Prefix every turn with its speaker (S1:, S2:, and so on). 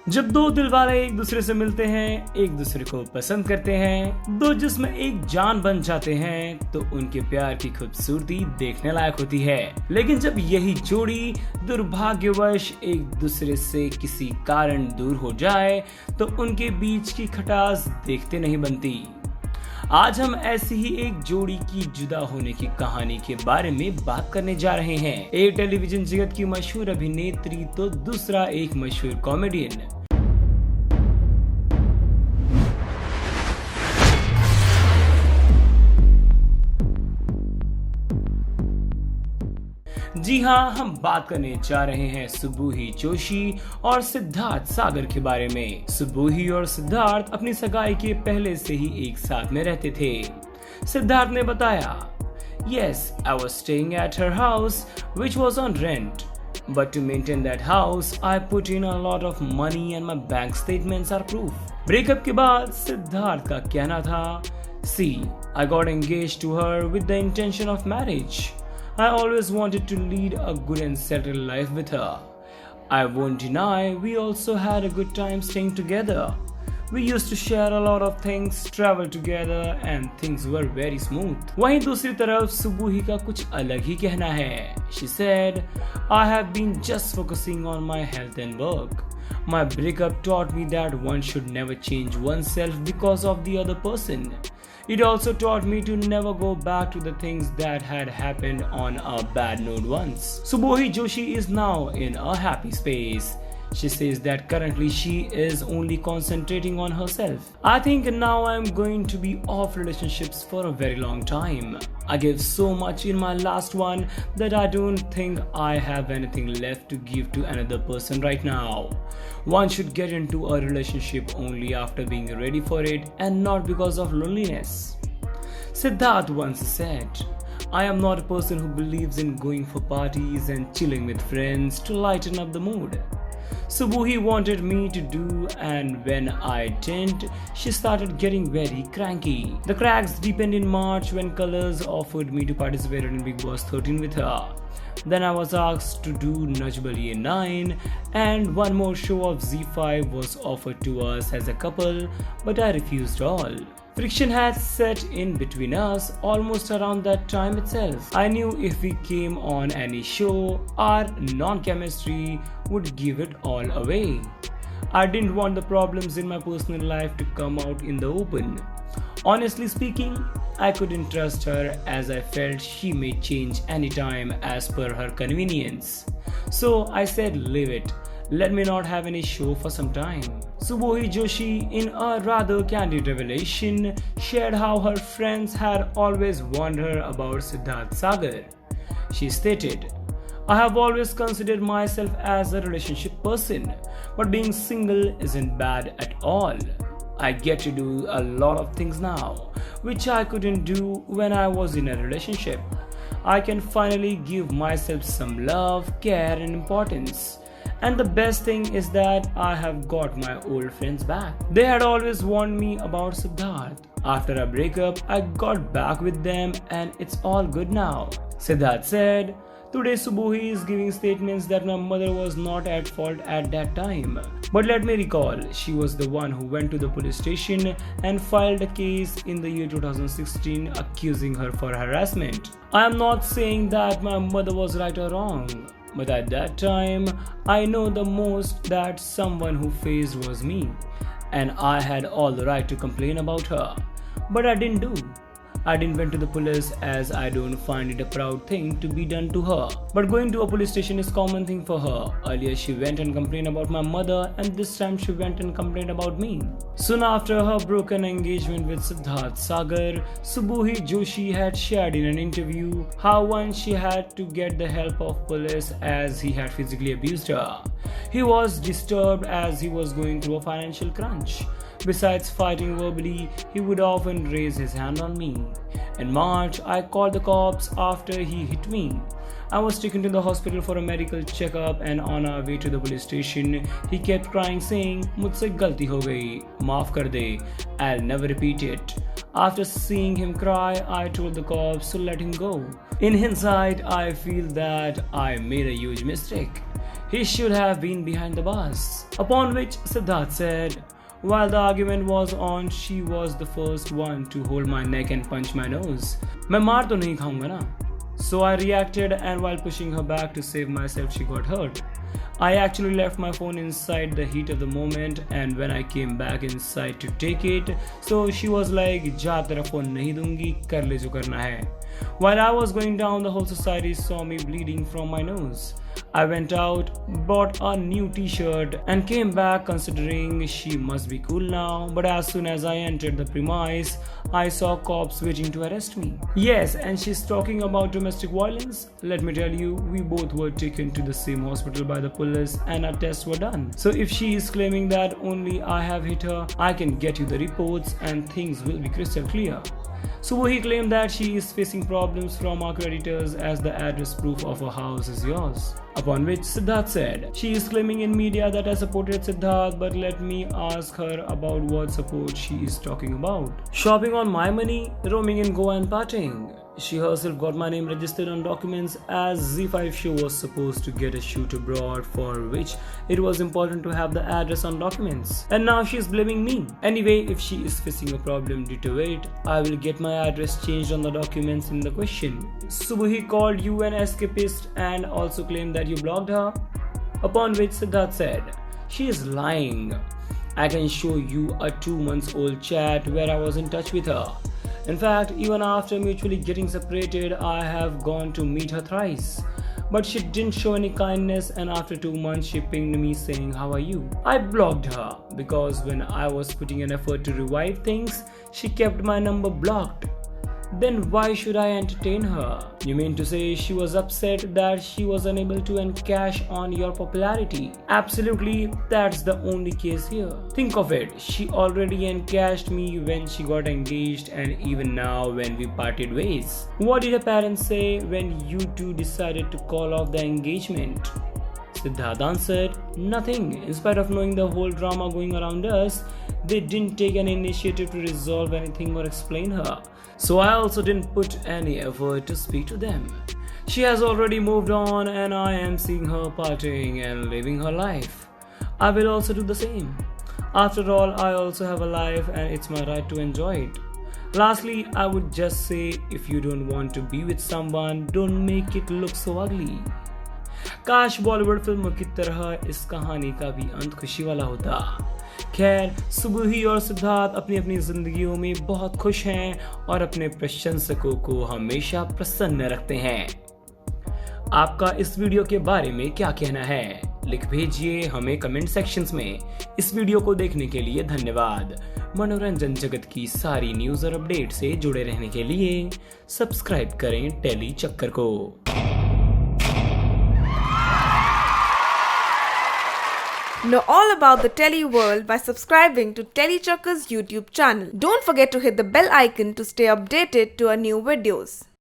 S1: जब दो दिलवाले एक दूसरे से मिलते हैं, एक दूसरे को पसंद करते हैं, दो जिस्म एक जान बन जाते हैं, तो उनके प्यार की खूबसूरती देखने लायक होती है। लेकिन जब यही जोड़ी दुर्भाग्यवश एक दूसरे से किसी कारण दूर हो जाए, तो उनके बीच की खटास देखते नहीं बनती। आज हम ऐसी ही एक जोड़ी की जुदा होने की कहानी के बारे में बात करने जा रहे हैं। एक टेलीविजन जगत की मशहूर अभिनेत्री तो दूसरा एक मशहूर कॉमेडियन। जी हाँ, हम बात करने जा रहे हैं सुबुही जोशी और सिद्धार्थ सागर के बारे में। सुबुही और सिद्धार्थ अपनी सगाई के पहले से ही एक साथ में रहते थे। सिद्धार्थ ने बताया, Yes, I was staying at her house, which was on rent. But to maintain that house, I put in a lot of money and my bank statements are proof. Breakup के बाद सिद्धार्थ का कहना था, See, I got engaged to her with the intention of marriage. I always wanted to lead a good and settled life with her. I won't deny we also had a good time staying together. We used to share a lot of things, travel together and things were very smooth. वहीं दूसरी तरफ सुबुही का कुछ अलग ही कहना है। She said, I have been just focusing on my health and work. My breakup taught me that one should never change oneself because of the other person. It also taught me to never go back to the things that had happened on a bad note once. Subuhi Joshi is now in a happy space. She says that currently she is only concentrating on herself. I think now I'm going to be off relationships for a very long time. I gave so much in my last one that I don't think I have anything left to give to another person right now. One should get into a relationship only after being ready for it and not because of loneliness. Siddharth once said, I am not a person who believes in going for parties and chilling with friends to lighten up the mood. Subuhi wanted me to do, and when I didn't, she started getting very cranky. The cracks deepened in March when Colors offered me to participate in Bigg Boss 13 with her. Then I was asked to do Naj Baliye 9, and one more show of ZEE5 was offered to us as a couple, but I refused all. Friction had set in between us almost around that time itself. I knew if we came on any show, our non-chemistry would give it all away. I didn't want the problems in my personal life to come out in the open. Honestly speaking, I couldn't trust her as I felt she may change anytime as per her convenience. So I said, leave it. Let me not have any show for some time. Subuhi Joshi, in a rather candid revelation, shared how her friends had always warned her about Siddharth Sagar. She stated, I have always considered myself as a relationship person, but being single isn't bad at all. I get to do a lot of things now, which I couldn't do when I was in a relationship. I can finally give myself some love, care and importance. And the best thing is that I have got my old friends back. They had always warned me about Siddharth. After a breakup, I got back with them and it's all good now. Siddharth said, Today Subuhi is giving statements that my mother was not at fault at that time. But let me recall, she was the one who went to the police station and filed a case in the year 2016 accusing her for harassment. I am not saying that my mother was right or wrong. But at that time, I know the most that someone who faced was me, and I had all the right to complain about her. But I didn't do. I didn't went to the police as I don't find it a proud thing to be done to her. But going to a police station is common thing for her. Earlier she went and complained about my mother and this time she went and complained about me. Soon after her broken engagement with Siddharth Sagar, Subuhi Joshi had shared in an interview how once she had to get the help of police as he had physically abused her. He was disturbed as he was going through a financial crunch. Besides fighting verbally, he would often raise his hand on me. In March, I called the cops after he hit me. I was taken to the hospital for a medical checkup and on our way to the police station, he kept crying saying, "Mujhse galti ho gayi, maaf kar de, I'll never repeat it." After seeing him cry, I told the cops to let him go. In hindsight, I feel that I made a huge mistake. He should have been behind the bus. Upon which Siddharth said, while the argument was on, she was the first one to hold my neck and punch my nose. मैं मार तो नहीं खाऊंगा ना. So I reacted, and while pushing her back to save myself, she got hurt. I actually left my phone inside the heat of the moment, and when I came back inside to take it, so she was like, "जा तेरा phone नहीं दूंगी, कर ले जो करना है." While I was going down, the whole society saw me bleeding from my nose. I went out, bought a new t-shirt and came back considering she must be cool now, but as soon as I entered the premise, I saw cops waiting to arrest me. Yes, and she's talking about domestic violence. Let me tell you, we both were taken to the same hospital by the police and our tests were done. So if she is claiming that only I have hit her, I can get you the reports and things will be crystal clear. So he claimed that she is facing problems from our creditors as the address proof of her house is yours. Upon which Siddharth said, she is claiming in media that I supported Siddharth, but let me ask her about what support she is talking about. Shopping on my money, roaming in Goa and partying. She herself got my name registered on documents as Z5 show was supposed to get a shoot abroad, for which it was important to have the address on documents. And now she is blaming me. Anyway, if she is facing a problem due to it, I will get my address changed on the documents in the question. Subhi called you an escapist and also claimed that you blocked her. Upon which Siddharth said, she is lying. I can show you a 2-month-old chat where I was in touch with her. In fact, even after mutually getting separated, I have gone to meet her thrice. But she didn't show any kindness, and after 2 months she pinged me saying, "How are you?" I blocked her because when I was putting an effort to revive things, she kept my number blocked. Then why should I entertain her? You mean to say she was upset that she was unable to encash on your popularity? Absolutely, that's the only case here. Think of it, she already encashed me when she got engaged and even now when we parted ways. What did her parents say when you two decided to call off the engagement? Siddharth answered, nothing. In spite of knowing the whole drama going around us, they didn't take any initiative to resolve anything or explain her. So I also didn't put any effort to speak to them. She has already moved on and I am seeing her partying and living her life. I will also do the same. After all, I also have a life and it's my right to enjoy it. Lastly, I would just say, if you don't want to be with someone, don't make it look so ugly. काश बॉलीवुड फिल्मों की तरह इस कहानी का भी अंत खुशी वाला होता। खैर, सुबुही और सिद्धार्थ अपनी अपनी जिंदगियों में बहुत खुश हैं और अपने प्रशंसकों को हमेशा प्रसन्न रखते हैं। आपका इस वीडियो के बारे में क्या कहना है? लिख भेजिए हमें कमेंट सेक्शंस में। इस वीडियो को देखने के लिए धन्यवाद। मनोरंजन जगत की सारी न्यूज और अपडेट से जुड़े रहने के लिए सब्सक्राइब करें टेली चक्कर को।
S2: Know all about the Telly world by subscribing to Telly Chakkar's YouTube channel. Don't forget to hit the bell icon to stay updated to our new videos.